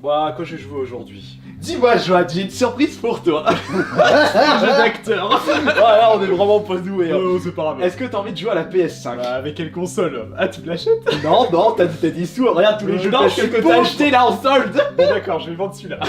Bon, à quoi je joue aujourd'hui? Dis-moi, Joanne, j'ai une surprise pour toi. Jeu d'acteur. Voilà, on est vraiment pas doués. Hein. Oh, c'est pas grave. Est-ce que t'as envie de jouer à la PS5? Bah, avec quelle console? Ah, tu me l'achètes? Non, non, t'as dit sous. Regarde tous les jeux non, PS4 je suis que t'as pauvre. acheté là en solde. Bon, d'accord, je vais vendre celui-là.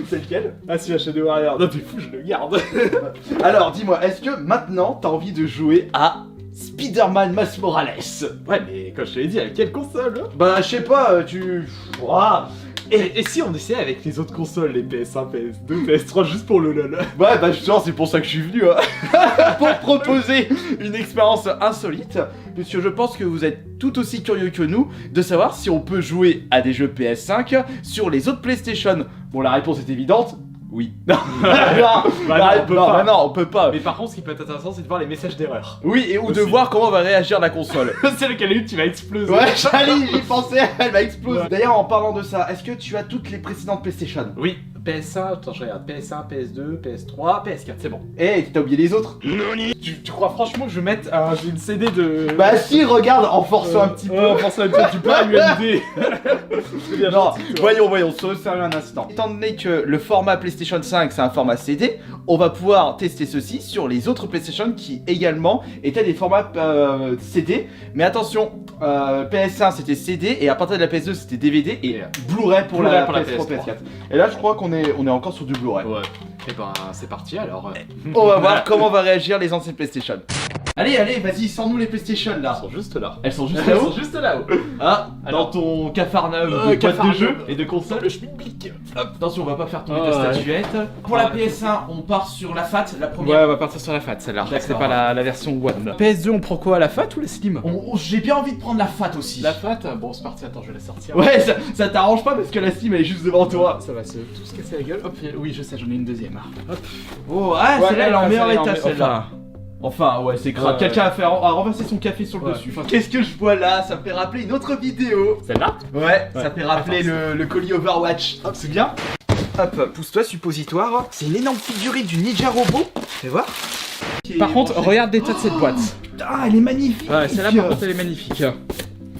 C'est lequel? Ah, si, Shadow Warrior. Non, t'es fou, je le garde. Alors, dis-moi, est-ce que maintenant t'as envie de jouer à Spider-Man Miles Morales? Ouais, mais quand je te l'ai dit, avec quelle console? Bah, je sais pas, tu. Ouah. Et si on essayait avec les autres consoles, les PS1, PS2, PS3, juste pour le lol? Ouais, bah justement, c'est pour ça que je suis venu, hein. Pour proposer une expérience insolite, puisque je pense que vous êtes tout aussi curieux que nous de savoir si on peut jouer à des jeux PS5 sur les autres PlayStation. Bon, la réponse est évidente. Oui. Non, on peut pas. non, on peut pas. Mais par contre, ce qui peut être intéressant, c'est de voir les messages d'erreur. Oui, et ou de Aussi. voir comment va réagir la console. C'est lequel une, tu vas exploser. Ouais, j'allais, j'y pensais, elle va exploser. D'ailleurs, en parlant de ça, est-ce que tu as toutes les précédentes PlayStation? Oui, PS1, attends, je regarde. PS1, PS2, PS3, PS4, c'est bon. Eh, t'as oublié les autres? Tu crois franchement que je vais mettre j'ai une CD de. Bah si, regarde, en forçant un petit peu. En forçant un petit peu, tu peux UMD. C'est bien Non, gentil, toi. voyons, soyons sérieux un instant. Étant donné que le format PlayStation 5 c'est un format CD, on va pouvoir tester ceci sur les autres PlayStation qui également étaient des formats CD. Mais attention, PS1 c'était CD et à partir de la PS2 c'était DVD et Blu-ray pour Blu-ray la pour la PS3, PS3. PS4. Et là je crois qu'on est encore sur du Blu-ray. Ouais. Et ben, c'est parti alors. On va voir comment va réagir les anciennes PlayStation. Allez, vas-y, sors-nous les PlayStation Ils là. sont juste là. Elles sont juste Ils là-haut. sont juste là-haut. Ah, dans Alors. ton cafarnaum de boîte de Cafarnaum. jeux et de consoles. Le schmilblick. Hop, attention, on va pas faire tomber Ah, ta ouais. statuette. Pour la Ah, PS1, on part sur la FAT, la Ouais, première. on va partir sur la FAT celle-là. D'accord. C'est pas la version One. PS2, on prend quoi? La FAT ou la Slim? J'ai bien envie de prendre la FAT aussi. La FAT, bon, c'est parti, attends, je vais la sortir. Ouais, ça t'arrange pas parce que la Steam elle est juste devant toi. Ça va se tout se casser la gueule. Hop, oui, je sais, j'en ai une deuxième. Hop. Oh, ah, Ouais, celle-là elle est en meilleur celle-là, état celle-là. Enfin, ouais, c'est grave. Ouais, Quelqu'un a renversé son café sur le Ouais. dessus. Qu'est-ce que je vois là? Ça me fait rappeler une autre vidéo. Celle-là? Ouais, ça Ouais. fait rappeler Attends, le colis Overwatch. Hop, c'est bien. Hop, pousse-toi, suppositoire. C'est une énorme figurine du Ninja Robot. Fais voir. Par contre, regarde l'état de cette boîte. Putain, elle est magnifique. Ouais, celle-là, par contre, elle est magnifique.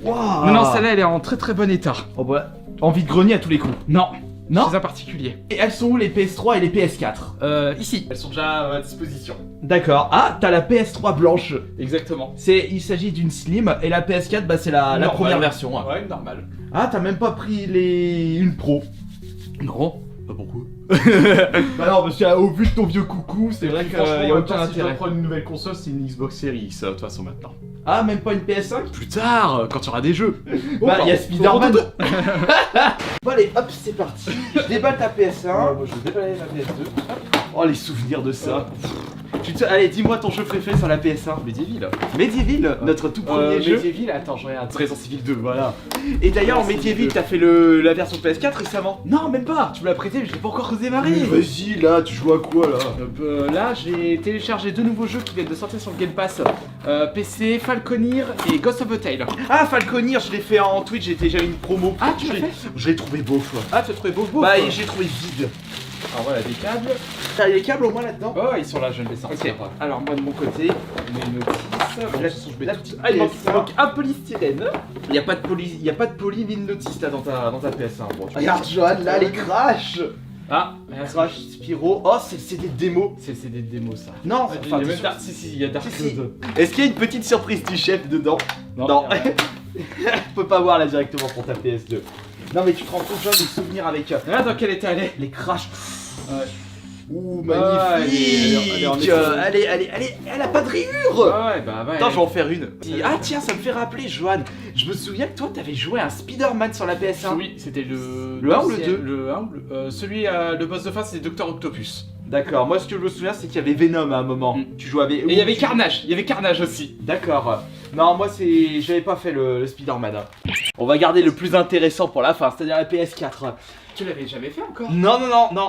Waouh. Non, non, celle-là, elle est en très très bon état. Oh bah, envie de grogner à tous les coups. Non. Non. C'est un particulier. Et elles sont où les PS3 et les PS4? Ici. Elles sont déjà à disposition. D'accord. Ah, t'as la PS3 blanche. Exactement. Il s'agit d'une Slim et la PS4, bah c'est la Normal. première version. Hein. Ouais, normal. Ah, t'as même pas pris une Pro. Non. Pas beaucoup. Bah non, parce qu'au vu de ton vieux coucou, c'est vrai qu'il y a aucun Si je dois intérêt. prendre une nouvelle console, c'est une Xbox Series X, de toute façon, maintenant. Ah, même pas une PS5? Plus tard, quand il y aura des jeux. Bah, il y a Faut Spider-Man. retourner. Bon, allez, hop, c'est parti. Je déballe ta PS1. Moi, je vais déballer la PS2. Oh, les souvenirs de ça. Allez, dis-moi ton jeu préféré sur la PS1. Medieval. Medieval, notre tout premier jeu. Medieval, attends, je regarde. Resident Evil 2, voilà. Et d'ailleurs, en Resident Medieval, Evil. t'as fait la version PS4 récemment? Non, même pas. Tu me l'as prêté, mais je l'ai pas encore démarré. Vas-y, là, tu joues à quoi là? Là, j'ai téléchargé deux nouveaux jeux qui viennent de sortir sur le Game Pass. PC, Falconeer et Ghost of a Tale. Ah, Falconeer, je l'ai fait en Twitch, j'ai déjà eu une promo. Ah, tu Je l'as l'ai- fait? Je l'ai trouvé beau, quoi. Ah, tu as trouvé beau Bah, et j'ai trouvé vide. Alors voilà, des câbles. T'as les câbles au moins là-dedans? Oh, ils sont là, je vais les sortir. Ok, alors moi de mon côté, On met une notice. Bon, de toute façon, je la mets tout. petite Ah, il PS1. manque un polystyrène. il y a pas de poly ni de notice là dans ta PS1. Bon, regarde, Johan, là, les crash. Ah, Crash, Spyro. Oh, c'est le CD de démo. C'est le CD de démo, ça. Non, Il y a enfin, même t'es Dark- si, il y a Dark Si, si. Cloud. est-ce qu'il y a une petite surprise du chef dedans? Non. il y a rien. On peut pas voir là directement pour ta PS2. Non, mais tu te rends compte, Johan, des souvenirs avec Ah, dans quel état elle est? les crash. Ouais. Ouh, Ah, magnifique. elle est en état. Elle a pas de rayures. Ouais, bah ouais. Attends, je vais en faire une. Ouais. Ah tiens, ça me fait rappeler, Johan. Je me souviens que toi, t'avais joué à un Spider-Man sur la PS1. Oui, c'était le. Le 1 ou le deuxième- 2? Le 1, celui, le boss de fin, c'est Dr. Octopus. D'accord, moi ce que je me souviens, c'est qu'il y avait Venom à un moment. Mm. Tu jouais avec. Et il y avait Carnage, il y avait Carnage aussi. D'accord. Non, moi j'avais pas fait le Spider-Man. Hein. On va garder le plus intéressant pour la fin, c'est-à-dire la PS4. Tu l'avais jamais fait encore? Non,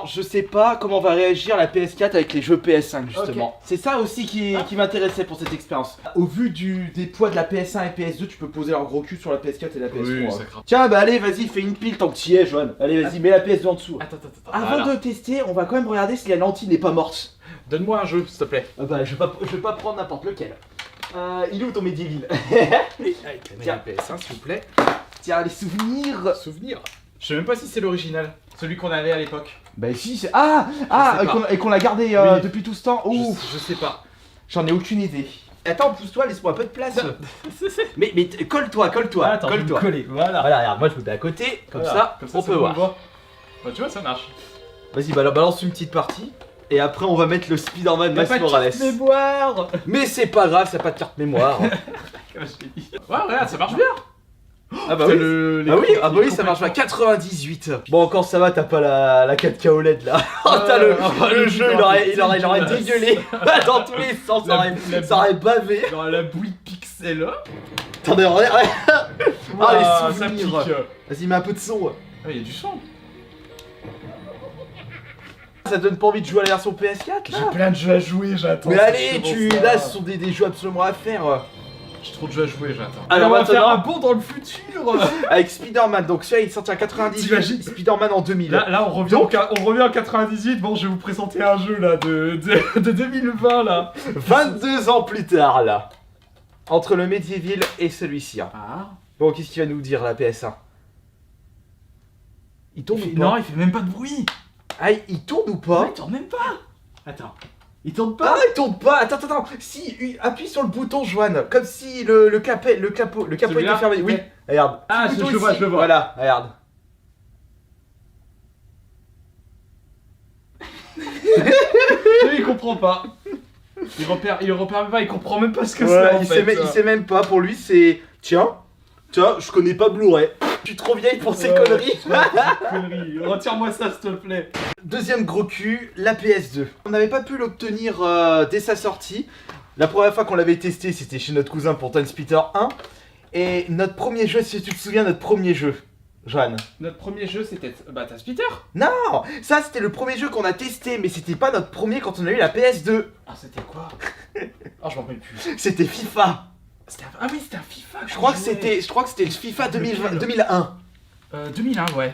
je sais pas comment va réagir la PS4 avec les jeux PS5 justement. C'est ça aussi qui m'intéressait pour cette expérience. Au vu des poids de la PS1 et PS2, tu peux poser leur gros cul sur la PS4 et la PS3. Oui, hein. ça craint. Tiens, bah allez, vas-y, fais une pile tant que tu y es, Joanne. Allez, vas-y, mets la PS2 en dessous. Attends. Avant de tester, on va quand même regarder si la lentille n'est pas morte. Donne-moi un jeu, s'il te plaît. Ah bah, je vais pas prendre n'importe lequel. Il est où ton Medieval? Avec Tiens. la PS1, s'il vous plaît. Tiens, les souvenirs. Souvenir. Je sais même pas si c'est l'original, celui qu'on avait à l'époque. Bah si, c'est... sais pas. Et qu'on l'a gardé Oui. depuis tout ce temps. Ouf, Je sais pas. j'en ai aucune idée. Attends, pousse-toi, laisse-moi un peu de place. Mais colle-toi. Attends, je vais me coller, voilà. Voilà, regarde, moi je me mets à côté, comme ça, on peut voir. Bah tu vois, ça marche. Vas-y, balance une petite partie. Et après, on va mettre le Spider-Man Miles Morales. mémoire. Mais c'est pas grave, ça n'a pas de carte mémoire. Comme je l'ai dit. Ouais, regarde, ça marche bien. Ah bah oui. Ah oui, ça marche pas. 98. Bon, encore ça va, t'as pas la 4K OLED là. Oh, t'as le jeu, il aurait dégueulé dans tous les sens, ça aurait bavé. Dans la bouille pixel. Attendez, regarde. Ah, les ça pique. souvenirs. Vas-y, mets un peu de son. Ah, il y a du son. Ça donne pas envie de jouer à la version PS4 là. J'ai plein de jeux à jouer, j'attends. Mais allez, là, ce sont des jeux absolument à faire. J'ai trop de jeux à jouer, j'attends. Alors on va faire un maintenant, bond dans le futur. avec Spider-Man, donc celui-là il est sorti en 98, T'imagines Spider-Man en 2000. Là, on revient, on revient en 98. Bon, je vais vous présenter un jeu là de 2020 là. 22 ans plus tard là. Entre le Medieval et celui-ci. Hein. Ah. Bon, qu'est-ce qu'il va nous dire la PS1? Il tourne ou pas? Non, il fait même pas de bruit. Ah, il tourne ou pas? Ouais, il tourne même pas. Attends. Il tourne Ah, pas. il tourne pas. Attends. Si, appuie sur le bouton Joanne, comme si le capot était Celui-là fermé. Oui, Ouais. regarde. Ah, Petit je bouton le vois, ici. je le vois. Voilà, regarde. Lui, il comprend pas. Il repère même pas, il comprend même pas ce que c'est. Ouais, En il fait. sait même pas. Pour lui, c'est tiens, je connais pas Blu-ray. Je suis trop vieille pour ces conneries. Conneries. Retire-moi ça, s'il te plaît. Deuxième gros cul, la PS2. On n'avait pas pu l'obtenir dès sa sortie. La première fois qu'on l'avait testé, c'était chez notre cousin pour Time Splitter 1. Et notre premier jeu, si tu te souviens, notre premier jeu, Johan. Notre premier jeu, c'était Time Splitter. Non, ça c'était le premier jeu qu'on a testé, mais c'était pas notre premier quand on a eu la PS2. Ah, c'était quoi? Ah, je m'en rappelle plus. C'était FIFA. Ah oui, c'était un FIFA. Je crois que c'était le FIFA 2001. 2001, ouais.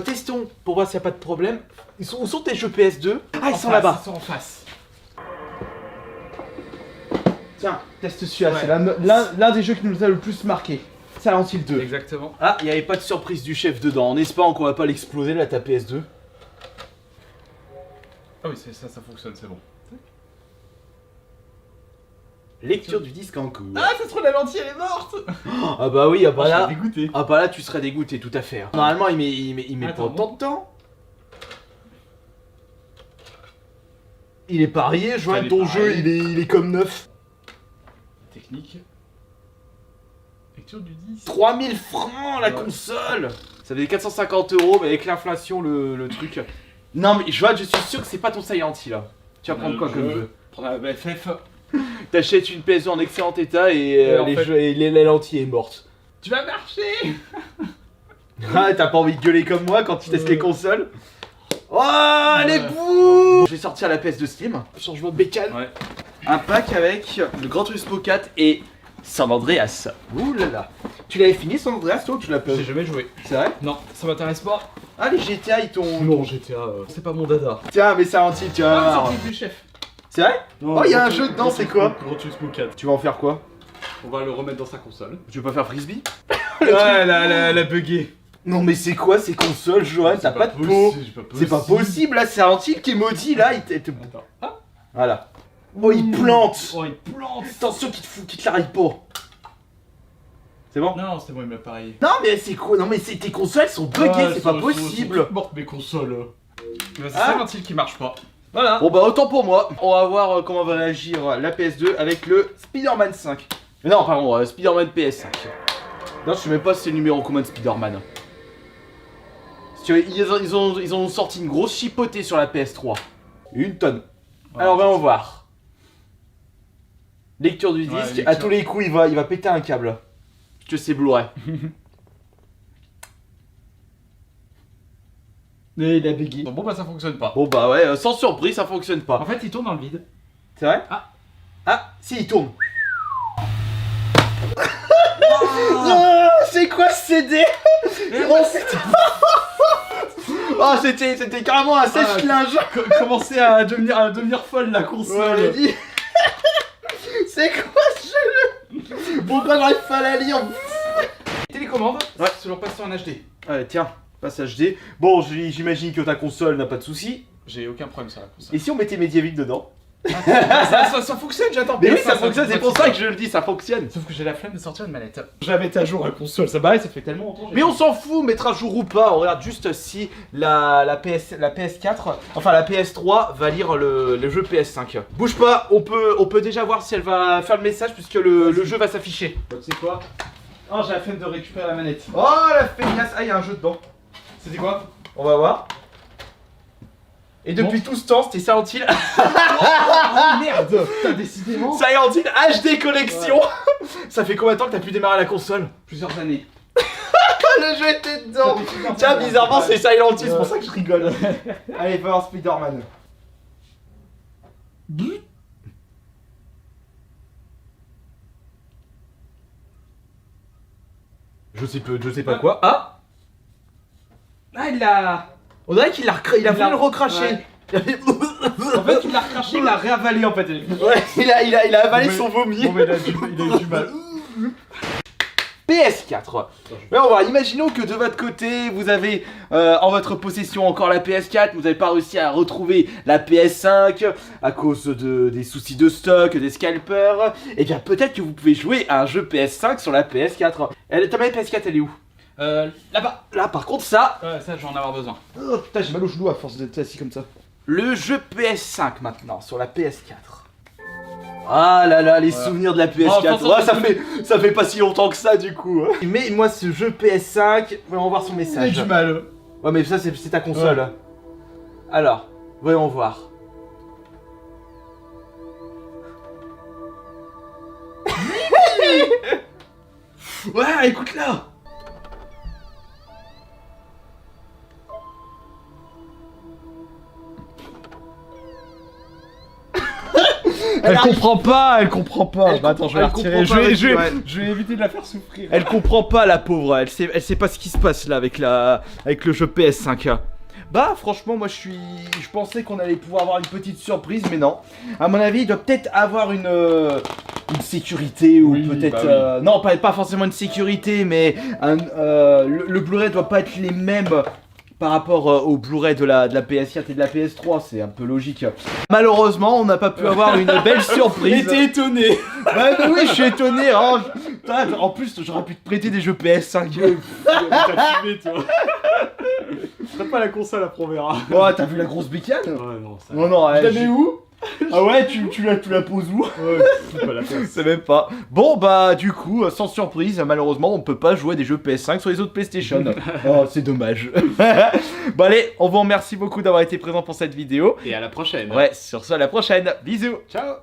Testons pour voir s'il n'y a pas de problème. Où sont tes jeux PS2? Ah, ils sont En face, là-bas. Ils sont en face. Tiens, teste celui-là, Ouais. c'est l'un des jeux qui nous a le plus marqué. Silent Hill 2. Exactement. Ah, il n'y avait pas de surprise du chef dedans, en espérant qu'on va pas l'exploser là, ta PS2. Ah oui, ça fonctionne, c'est bon. Lecture du disque en cours. Ah, ça se trouve, la lentille, elle est morte. Ah bah oui, ah bah Je là. suis dégoûté. Ah bah là, tu serais dégoûté, tout à fait. Normalement, il met pas Attends, autant de temps. Il est parié, je vois Il est ton parié. jeu, il est comme neuf. Technique. Lecture du disque. 3000 francs la Ouais. console. Ça fait 450 €, mais avec l'inflation, le truc. Non mais Joanne, je suis sûr que c'est pas ton Silent Hill là. Tu vas prendre quoi comme jeu? Prendre la BFF. T'achètes une PS2 en excellent état et, en fait- la lentille est morte. Tu vas marcher. Ah, t'as pas envie de gueuler comme moi quand tu testes les consoles? Oh, les Ouais. bouts! Je vais sortir la PS de Steam. Changement de bécane. Ouais. Un pack avec le Gran Turismo 4 et San Andreas. Ouh là là. Tu l'avais fini San Andreas toi ou tu l'as pas? J'ai jamais joué. C'est vrai? Non, ça m'intéresse pas. Ah, les GTA ils t'ont. Non, GTA, c'est pas mon dada. Tiens, mais Silent Hill, tu vas Ah, voir. surprise du chef. C'est vrai? Oh, il y a un jeu dedans, c'est quoi? Gran Turismo 4. Tu vas en faire quoi? On va le remettre dans sa console. Tu veux pas faire frisbee? Ouais, la buggée. Non, mais c'est quoi ces consoles, Johan? T'as pas de peau. C'est pas possible, là, c'est Silent Hill qui est maudit, là. Attends. Ah. Voilà. Oh, il plante! Oh, il plante. Attention qu'il te l'arrive pas. C'est bon? Non, c'est bon, il m'a pareil. Non, mais c'est quoi? Non, mais tes consoles sont buggées, c'est pas possible. Morte mes consoles. C'est Ah. Silent Hill qui marche pas. Voilà. Bon, bah, autant pour moi. On va voir comment va réagir la PS2 avec le Spider-Man 5. Mais non, pardon, Spider-Man PS5. Non, je sais même pas si c'est le numéro commun de Spider-Man. Si tu veux, ils ont sorti une grosse chipotée sur la PS3. Une tonne. Ouais, Alors, voyons voir. Lecture du Ouais, disque. lecture. À tous les coups, il va péter un câble. Que c'est Blu-ray. Mais il a bugué. Bon, bah ça fonctionne pas. Bon, bah ouais, sans surprise, ça fonctionne pas. En fait, il tourne dans le vide. C'est vrai? Ah. Ah, si, il tourne. Oh, c'est quoi ce CD? Oh, oh, c'était carrément un sèche-linge. Commencer à devenir folle la console. Ouais, dit. C'est quoi ce jeu? Pourquoi j'arrive pas à la lire? Télécommande, Ouais. c'est toujours passé en HD. Ouais, tiens. Passage D. Bon, j'imagine que ta console n'a pas de soucis. J'ai aucun problème sur la console. Et si on mettait Mediavic dedans? Ça fonctionne, j'attends. Mais oui, ça fonctionne, c'est pour ça que je le dis, ça fonctionne. Sauf que j'ai la flemme de sortir une manette. Je la mettais à jour la console, ça paraît, ça fait tellement longtemps. Mais on s'en fout, mettre à jour ou pas, on regarde juste si la PS4, enfin la PS3 va lire le jeu PS5. Bouge pas, on peut déjà voir si elle va faire le message puisque le jeu va s'afficher. Tu sais quoi? Oh, j'ai la flemme de récupérer la manette. Oh, la feignasse. Ah, il y a un jeu dedans. C'était quoi? On va voir. Et depuis tout ce temps, c'était Silent Hill. Oh merde. Putain, décidément. Silent Hill HD Collection. Ouais. Ça fait combien de temps que t'as pu démarrer la console? Plusieurs années. Le jeu était dedans. Tiens, bizarrement, c'est Silent Hill, c'est pour ça que je rigole. Allez, va voir Spider-Man. Je sais pas quoi. Ah, Ah, il l'a. on dirait qu'il a voulu le recracher. En fait, il l'a recraché, il l'a réavalé en fait. Ouais, il a avalé Bon, mais- son vomi. Bon, mais il a eu du mal. PS4. Mais on va, imaginons que de votre côté, vous avez en votre possession encore la PS4, vous n'avez pas réussi à retrouver la PS5 à cause des soucis de stock, des scalpers. Et bien peut-être que vous pouvez jouer à un jeu PS5 sur la PS4. Ta manette PS4, elle est où? Là-bas. Là, par contre, ça. Ça, je vais en avoir besoin. Oh putain, j'ai mal au genou à force d'être assis comme ça. Le jeu PS5 maintenant, sur la PS4. Ah là là, les souvenirs de la PS4. Oh, ça fait pas si longtemps que ça du coup. Mais moi, ce jeu PS5, voyons voir son Il a message. du mal. Ouais, mais ça, c'est ta console. Ouais. Alors, voyons voir. Ouais, écoute là. Elle comprend pas, elle comprend pas. Elle Bah, attends, je vais la comprend retirer. pas avec lui, ouais. Je vais éviter de la faire souffrir. Elle comprend pas, la pauvre. Elle sait pas ce qui se passe là avec le jeu PS5. Bah franchement moi je pensais qu'on allait pouvoir avoir une petite surprise mais non. À mon avis il doit peut-être avoir une sécurité ou Oui, peut-être... bah oui. Non pas forcément une sécurité mais le Blu-ray doit pas être les mêmes par rapport au Blu-ray de la PS4 et de la PS3, c'est un peu logique. Malheureusement on n'a pas pu avoir une belle surprise. T'es étonné. Bah mais oui je suis étonné hein. Putain, en plus j'aurais pu te prêter des jeux PS5. T'as fumé, toi. T'as pas la console, après on verra. Oh t'as vu la grosse bécane? Ouais, non, ça. Non, Je la mets où? Ah ouais, tu la poses où? Ouais, c'est pas la place. C'est même pas. Bon bah du coup, sans surprise, malheureusement on peut pas jouer des jeux PS5 sur les autres PlayStation. Oh c'est dommage. Bon allez, on vous remercie beaucoup d'avoir été présent pour cette vidéo. Et à la prochaine. Ouais, sur ce à la prochaine. Bisous. Ciao.